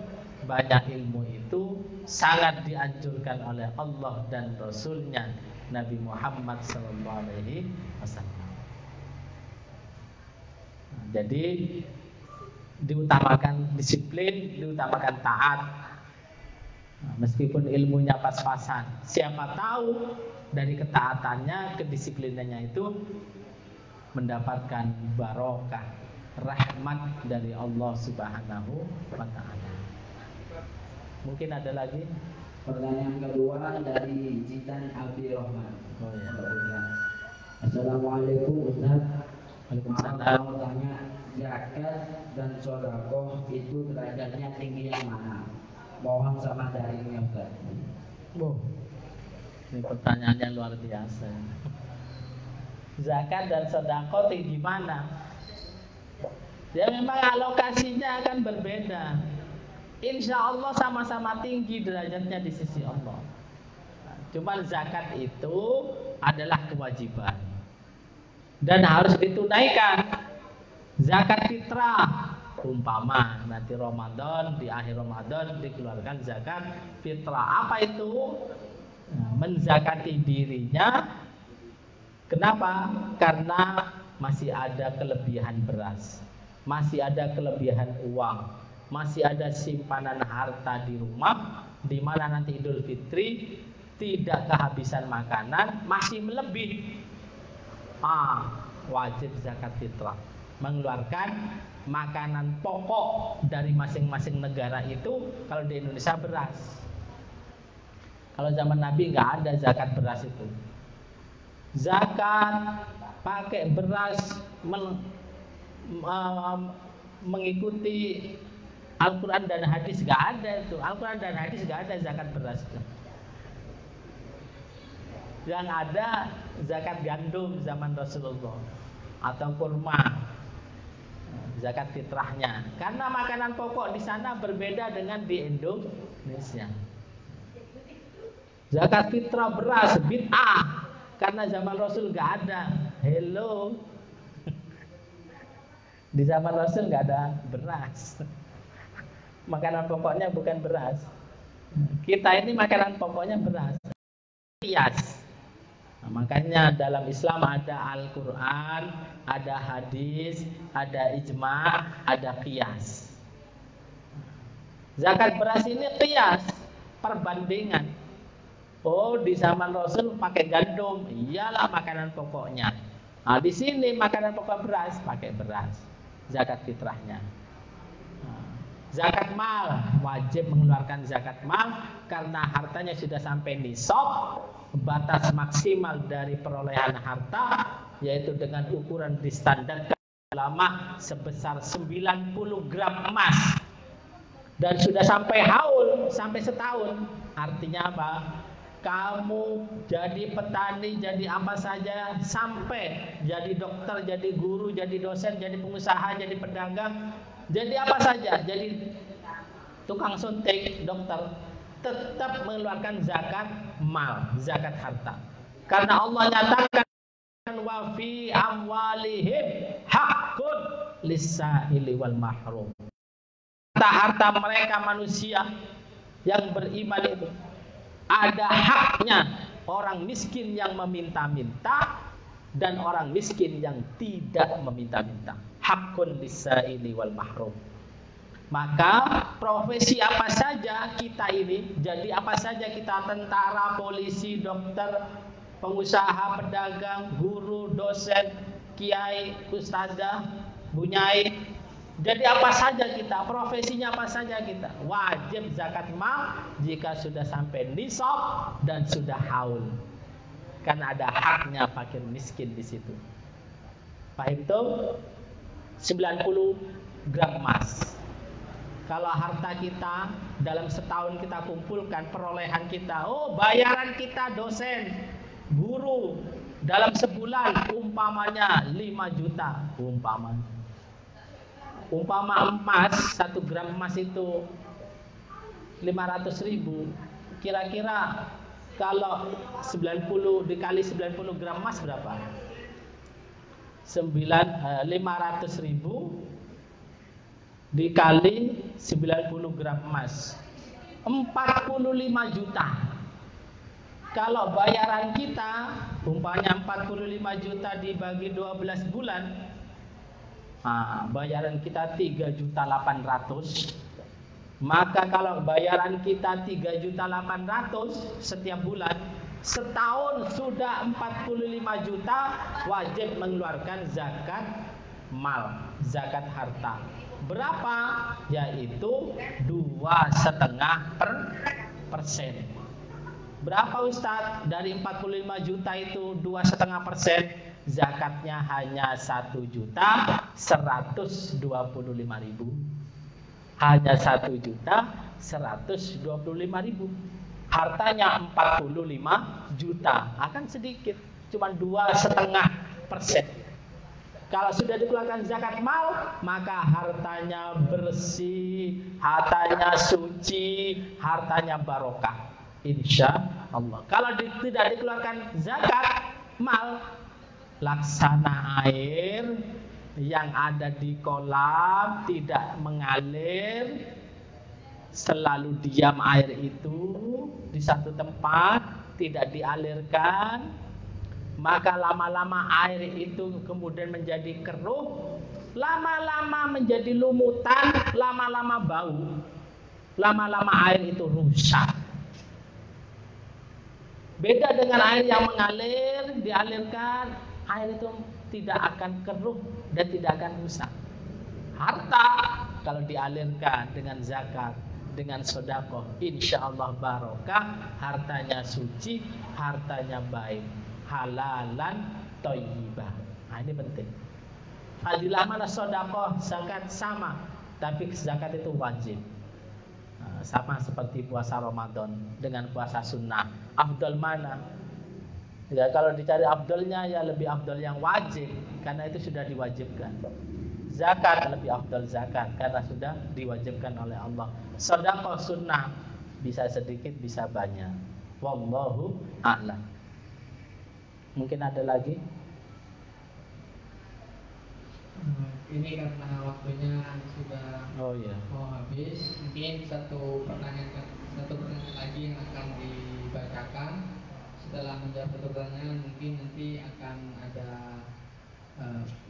banyak ilmu itu sangat dianjurkan oleh Allah dan Rasulnya Nabi Muhammad SAW. Jadi diutamakan disiplin, diutamakan taat. Meskipun ilmunya pas-pasan, siapa tahu dari ketaatannya, kedisiplinannya itu mendapatkan barokah, rahmat dari Allah Subhanahu wa ta'ala. Mungkin ada lagi? Pertanyaan kedua dari Jidan Abi Rahman. Oh, ya. Assalamualaikum Ustaz. Waalaikumsalam. Mau tanya, zakat dan sedekah itu derajatnya tinggi yang mana? Mohon sama dalilnya Ustaz. Ini pertanyaannya luar biasa. Zakat dan sedekah tinggi mana? Ya memang alokasinya akan berbeda. Insya Allah sama-sama tinggi derajatnya di sisi Allah. Cuma zakat itu adalah kewajiban dan harus ditunaikan. Zakat fitrah, umpama nanti Ramadan, di akhir Ramadan dikeluarkan zakat fitrah. Apa itu? Menzakati dirinya. Kenapa? Karena masih ada kelebihan beras, masih ada kelebihan uang, masih ada simpanan harta di rumah, di mana nanti Idul Fitri tidak kehabisan makanan, masih melebih. Wajib zakat fitrah. mengeluarkan makanan pokok dari masing-masing negara itu. Kalau di Indonesia beras. Kalau zaman Nabi nggak ada zakat beras itu. Zakat pakai beras mengikuti Al-Quran dan hadis nggak ada itu. Al-Quran dan hadis nggak ada zakat beras itu. Yang ada zakat gandum zaman Rasulullah atau kurma, zakat fitrahnya. Karena makanan pokok di sana berbeda dengan di Indonesia. Zakat fitrah beras bid'ah karena zaman Rasul nggak ada. Hello, di zaman Rasul nggak ada beras. Makanan pokoknya bukan beras. Kita ini makanan pokoknya beras. Qiyas. Nah, makanya dalam Islam ada Al-Quran, ada hadis, ada ijma', ada qiyas. Zakat beras ini qiyas, perbandingan. Oh, di zaman Rasul pakai gandum, iyalah makanan pokoknya. Nah, di sini makanan pokok beras, pakai beras. Zakat fitrahnya. Zakat mal, wajib mengeluarkan zakat mal karena hartanya sudah sampai nisab. Batas maksimal dari perolehan harta yaitu dengan ukuran distandarkan ulama sebesar 90 gram emas dan sudah sampai haul, sampai setahun. Artinya apa? Kamu jadi petani, jadi apa saja, sampai jadi dokter, jadi guru, jadi dosen, jadi pengusaha, jadi pedagang, jadi apa saja, jadi tukang suntik, dokter, tetap mengeluarkan zakat mal, zakat harta. Karena Allah nyatakan wa fi amwalihim haqqun lis-sa'ili wal mahrum. Harta mereka manusia yang beriman itu ada haknya orang miskin yang meminta-minta dan orang miskin yang tidak meminta-minta. Haqqun lis-sa'ili wal mahrum. Maka profesi apa saja kita ini, jadi apa saja kita, tentara, polisi, dokter, pengusaha, pedagang, guru, dosen, kiai, ustazah, bunyai, jadi apa saja kita, profesinya apa saja kita, wajib zakat mal jika sudah sampai nisab dan sudah haul. Karena ada haknya fakir miskin di situ. Paham tuh? 90 gram emas. Kalau harta kita dalam setahun kita kumpulkan perolehan kita, oh bayaran kita dosen, guru dalam sebulan umpamanya 5 juta, umpama emas 1 gram emas itu 500.000, kira-kira kalau 90 dikali 90 gram emas berapa? 500.000 dikali 90 gram emas 45 juta. Kalau bayaran kita umpamanya 45 juta dibagi 12 bulan, bayaran kita 3.800.000. Maka kalau bayaran kita 3.800.000 setiap bulan, setahun sudah 45 juta, wajib mengeluarkan zakat mal, zakat harta. Berapa? Yaitu 2,5%. Berapa Ustadz? Dari 45 juta itu 2,5%, zakatnya hanya 1.125.000. Hanya 1.125.000. Hartanya 45 juta, akan sedikit, cuma 2,5%. Kalau sudah dikeluarkan zakat mal, maka hartanya bersih, hartanya suci, hartanya barokah, insya Allah. Kalau tidak dikeluarkan zakat mal, laksana air yang ada di kolam tidak mengalir, selalu diam air itu di satu tempat, tidak dialirkan. Maka lama-lama air itu kemudian menjadi keruh, lama-lama menjadi lumutan, lama-lama bau, lama-lama air itu rusak. Beda dengan air yang mengalir, dialirkan, air itu tidak akan keruh dan tidak akan rusak. Harta kalau dialirkan dengan zakat, dengan sedekah, insya Allah barokah, hartanya suci, hartanya baik, halalan thayyibah. Nah, ini penting. Fadilah mana sedekah, zakat sama, tapi zakat itu wajib. Sama seperti puasa Ramadan dengan puasa sunnah. Afdal mana? Ya, kalau dicari afdalnya ya lebih afdal yang wajib karena itu sudah diwajibkan. Zakat lebih afdal zakat karena sudah diwajibkan oleh Allah. Sedekah sunnah bisa sedikit bisa banyak. Wallahu a'lam. Mungkin ada lagi? Ini karena waktunya sudah mau habis, mungkin satu pertanyaan lagi yang akan dibacakan. Setelah menjawab satu pertanyaan, mungkin nanti akan ada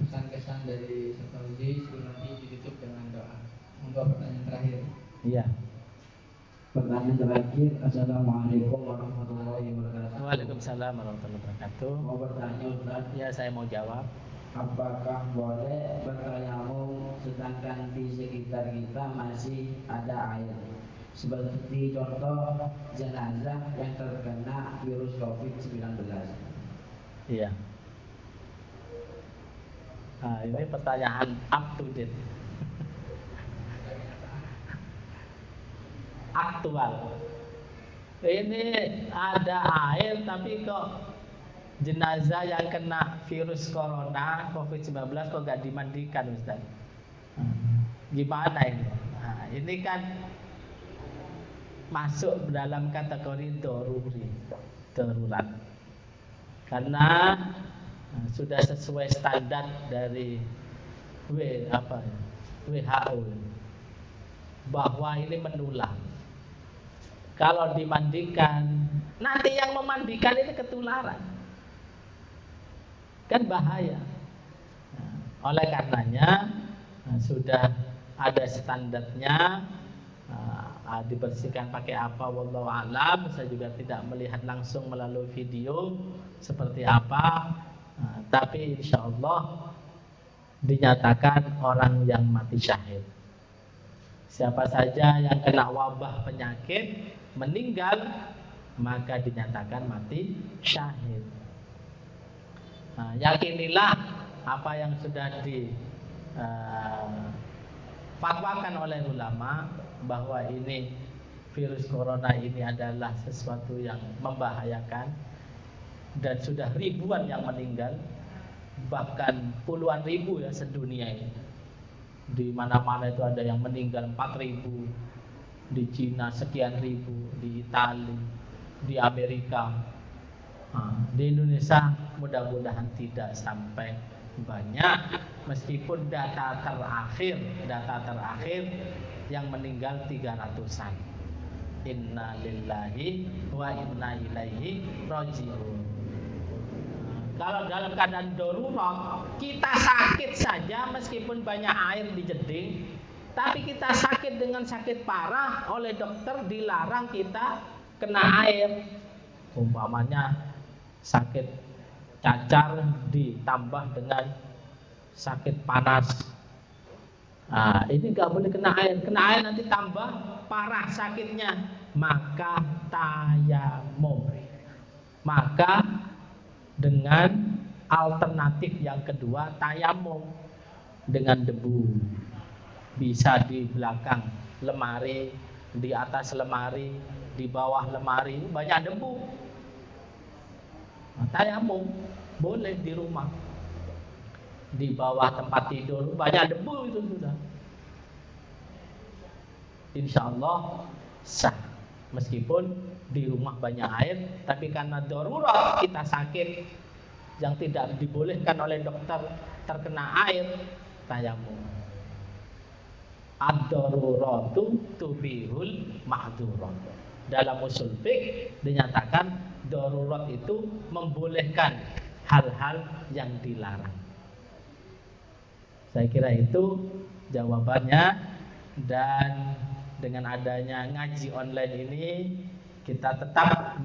pesan-kesan dari Ustaz sebelum nanti ditutup dengan doa. Monggo pertanyaan terakhir. Iya. Pertanyaan terakhir, Assalamualaikum warahmatullahi wabarakatuh. Waalaikumsalam warahmatullahi wabarakatuh. Mau bertanya Ustaz, Ya, saya mau jawab. apakah boleh bertayamum sedangkan di sekitar kita masih ada air? Seperti contoh jenazah yang terkena virus COVID-19. Iya. Nah, ini pertanyaan up to date. Aktual. Ini ada air tapi kok jenazah yang kena virus corona COVID-19 kok gak dimandikan, Ustaz? Gimana ini? Nah, ini kan masuk dalam kategori darurat. Karena sudah sesuai standar dari WHO bahwa ini menular. Kalau dimandikan, nanti yang memandikan ini ketularan, kan bahaya. Oleh karenanya sudah ada standarnya, dibersihkan pakai apa, wallahu alam. Saya juga tidak melihat langsung melalui video seperti apa, tapi insya Allah dinyatakan orang yang mati syahid. Siapa saja yang kena wabah penyakit meninggal, maka dinyatakan mati syahid. Yakinilah apa yang sudah difatwakan oleh ulama, bahwa ini virus corona ini adalah sesuatu yang membahayakan dan sudah ribuan yang meninggal, bahkan puluhan ribu ya sedunia ini. Di mana-mana itu ada yang meninggal 4.000, di Cina sekian ribu, di Italia, di Amerika. Di Indonesia mudah-mudahan tidak sampai banyak, meskipun data terakhir yang meninggal 300-an. Inna lillahi wa inna ilaihi raji'un. Kalau dalam keadaan darurat, kita sakit saja meskipun banyak air di jeding, tapi kita sakit dengan sakit parah, oleh dokter dilarang kita kena air. Umpamanya sakit cacar ditambah dengan sakit panas. Ini nggak boleh kena air nanti tambah parah sakitnya, maka tayamum. Maka dengan alternatif yang kedua, tayamum dengan debu. Bisa di belakang lemari, di atas lemari, di bawah lemari, banyak debu. Tayamum boleh di rumah, di bawah tempat tidur banyak debu, itu sudah insya Allah sah. Meskipun di rumah banyak air, tapi karena darurat kita sakit yang tidak dibolehkan oleh dokter, terkena air, tayamum. Ad-daruratu tubihul mahdurat. Dalam usul fiqh dinyatakan darurat itu membolehkan hal-hal yang dilarang. Saya kira itu jawabannya. Dan dengan adanya ngaji online ini, kita tetap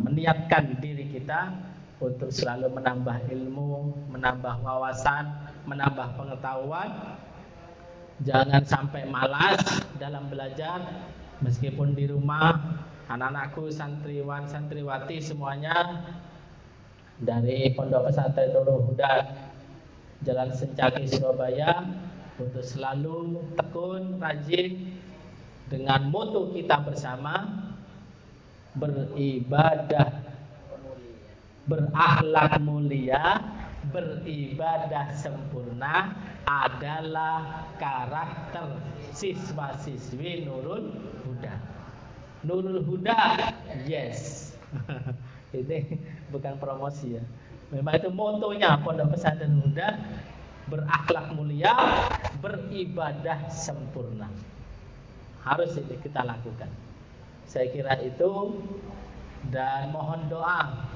meniatkan diri kita untuk selalu menambah ilmu, menambah wawasan, menambah pengetahuan. Jangan sampai malas dalam belajar. Meskipun di rumah, anak-anakku santriwan santriwati semuanya dari Pondok Pesantren Nurul Huda Jalan Sencaki Surabaya, untuk selalu tekun, rajin dengan moto kita bersama, beribadah, berakhlak mulia, beribadah sempurna adalah karakter siswa-siswi Nurul Huda. Nurul Huda, yes. Ini bukan promosi ya. Memang itu motonya Pondok Pesantren Huda, berakhlak mulia, beribadah sempurna. Harus ini kita lakukan. Saya kira itu, dan mohon doa.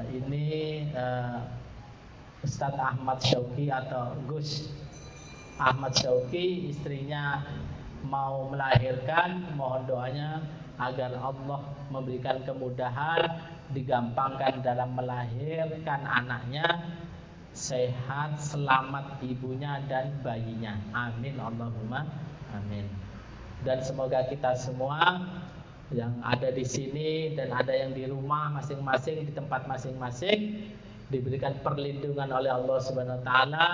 Ini Ustadz Ahmad Syauqi atau Gus Ahmad Syauqi, istrinya mau melahirkan. Mohon doanya agar Allah memberikan kemudahan, digampangkan dalam melahirkan anaknya, sehat, selamat ibunya dan bayinya. Amin Allahumma amin. Dan semoga kita semua yang ada di sini dan ada yang di rumah masing-masing, di tempat masing-masing, diberikan perlindungan oleh Allah Subhanahu wa taala,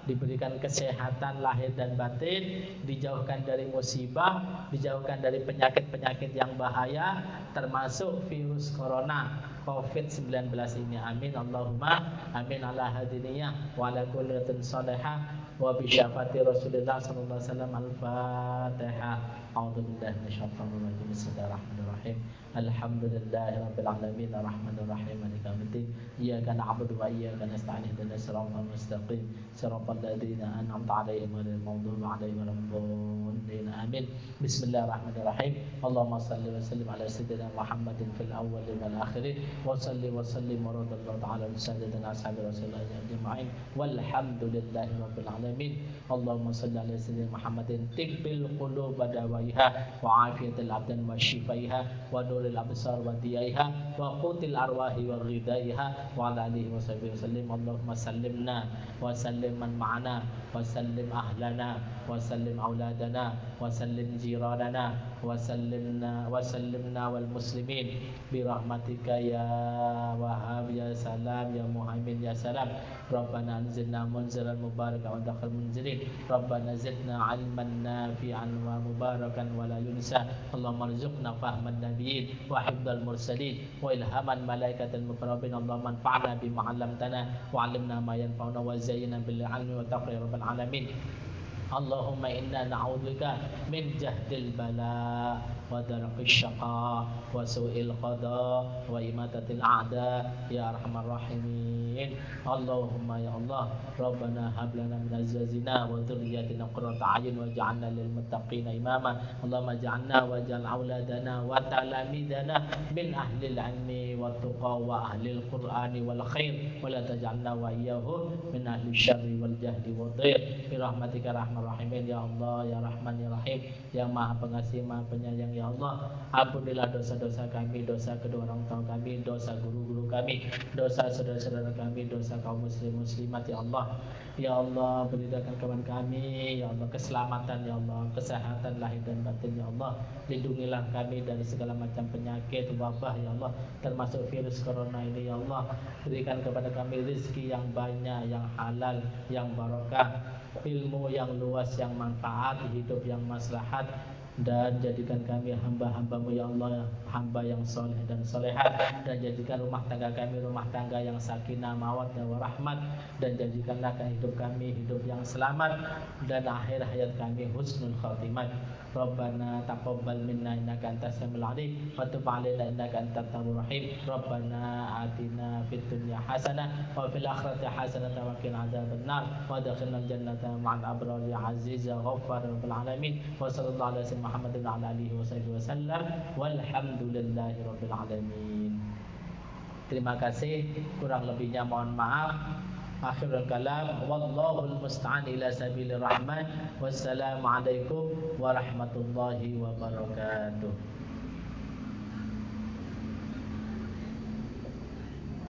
diberikan kesehatan lahir dan batin, dijauhkan dari musibah, dijauhkan dari penyakit-penyakit yang bahaya, termasuk virus corona COVID-19 ini. Amin Allahumma amin ala hadiniyah wa ala kulli salihah wa bi syafaati Rasulillah sallallahu alaihi wasallam. Al-Fatihah. A'udzu billahi minasyaitonir rajim. Bismillahirrahmanirrahim. Alhamdulillahi rabbil alamin arrahmanir rahim maliki yaumiddin. Iyyaka na'budu wa iyyaka nasta'in ihdinas siratal mustaqim siratal ladzina an'amta 'alaihim ghairil maghdubi 'alaihim waladdallin. Amin. Bismillahirrahmanirrahim. Allahumma shalli wa sallim ala sayyidina Muhammadin fil awwalin wal akhirin wa salli wa sallim wa radallahu ta'ala ala sayyidina ashabi rasulillah ajma'in walhamdulillahi rabbil alamin. Allahumma shalli ala sayyidina Muhammadin tibbil qulub dawaiha wa afiyatil abdan wa shifaiha wa nuril absar wa diyaiha wa qutil arwahi wa ghidaiha wa ala alihi wa sahbihi wasallim. Allahumma sallimna wa sallim man ma'ana wa sallim ahlana wa sallim auladana wa sallim jiranana wa sallimna wal muslimin bi rahmatika ya wahhab ya salam ya muhaimin ya salam. Rabbana anzilna munzilan mubarakan wa dakhil munzilin. Rabbana zidna ilman nafi'an wa mubarakan wa la yunsa. Allahumma rzuqna fahman nabiyyin wa hifdzal mursalin wa ilhaman malaikatil muqarrabin. Allahumma anfa'na bima 'allamtana wa 'allimna ma yanfa'una wa zayyinna bil 'ilmi wa taqwa ya rabbal alamin. Allahumma inna na'udzubika min jahdil bala wa darqis syaqa wa su'il qada wa imatatil a'da ya arhamar rahimin. Allahumma ya Allah, Rabbana hab lana min azwajina wa dhurriyyatina qurrata a'yun waj'alna lil muttaqina imama. Allahumma ja'alna waj'al auladana wa talamidana min ahlil 'ilmi wat tuqa wa ahlil qur'ani wal khair wa la taj'alna wa iyyahum min ahli syarri wal jahli wad dhayr bi rahmatika rahman rahimin. Ya Allah ya Rahman ya Rahim, yang Maha Pengasih Maha Penyayang. Ya Allah, ampunilah dosa-dosa kami, dosa kedua orang tua kami, dosa guru-guru kami, dosa saudara-saudara kami, dosa kaum muslim muslimat. Ya Allah, ya Allah, berikan kepada kami ya Allah keselamatan, ya Allah kesehatan lahir dan batin. Ya Allah, lindungilah kami dari segala macam penyakit wabah ya Allah, termasuk virus corona ini. Ya Allah, berikan kepada kami rezeki yang banyak, yang halal, yang barokah, ilmu yang luas, yang manfaat, hidup yang maslahat, dan jadikan kami hamba-hambamu ya Allah, hamba yang soleh dan solehat, dan jadikan rumah tangga kami rumah tangga yang sakinah mawaddah warahmat, dan jadikanlah hidup kami hidup yang selamat, dan akhir hayat kami husnul khatimah. Rabbana taqabbal minna innaka antas samiul alim wa tub 'alaina innaka antat tawwabur rahim. Rabbana atina fid dunya hasanah wa fil akhirati hasanah wa qina adzabannar wa adkhilna jannata ma'al abrar ya aziz ya ghaffar rabbil alamin. Wa sallallahu alaihi Muhammadin wa ala alihi wa sahbihi wasallam walhamdulillahi rabbil alamin. Terima kasih, kurang lebihnya mohon maaf. Akhirul kalam wallahul musta'an ila sabilir rahman. Wassalamu alaikum warahmatullahi wabarakatuh.